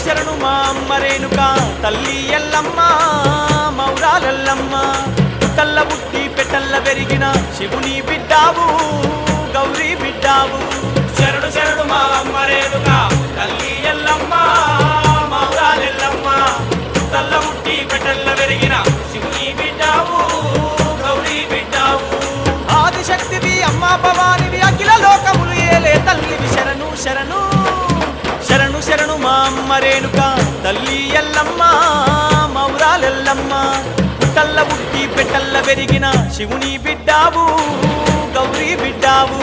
శరణు మా అమ్మ రేణుక తల్లి ఎల్లమ్మ మౌరాలెల్లమ్మ పుట్టల్ల పుట్టి పెట్టల్ల పెరిగిన శివుని బిడ్డావు గౌరీ బిడ్డావు శరణు శరణు మా అమ్మ రేణుక తల్లి ఎల్లమ్మ మౌరాలెల్లమ్మ తల్ల ముట్టి పెట్టల్ల పెరిగిన శివుని బిడ్డావు గౌరీ బిడ్డావు ఆదిశక్తివి అమ్మ భవానివి అఖిల లోకములు ఏలే తల్లివి శరణు శరణు శరణు శరణు మా అమ్మ రేణుక తల్లి ఎల్లమ్మ మౌరాలెల్లమ్మ పుట్టల్ల పుట్టి పెట్టల్ల పెరిగిన శివుని బిడ్డావు గౌరీ బిడ్డావు